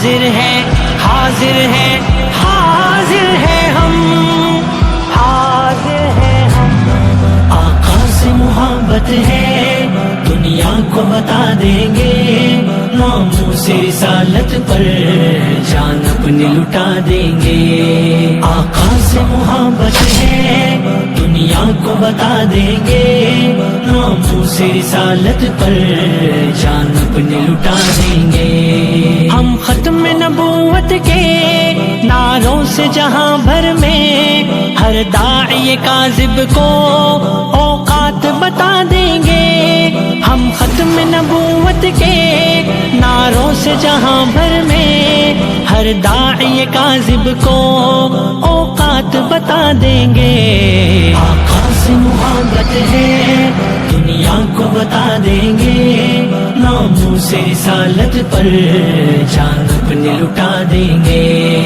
حاضر ہے حاضر ہے حاضر ہے ہم، حاضر ہے ہم۔ آقا سے محبت ہے دنیا کو بتا دیں گے، ناموں سے رسالت پر جان اپنی لٹا دیں گے۔ آقا سے محبت ہے دنیا کو بتا دیں گے، ناموں سے رسالت پر جان اپنی لٹا دیں گے۔ ہم ختم نبوت کے نعروں سے جہاں بھر میں ہر داعی کاذب کو اوقات بتا دیں گے۔ ہم ختم نبوت کے نعروں سے جہاں بھر میں ہر داعی کاذب کو اوقات بتا دیں گے۔ آقا سے محبت ہے دنیا کو بتا دیں گے، ناموں سے رسالت پر جان اپنی لٹا دیں گے۔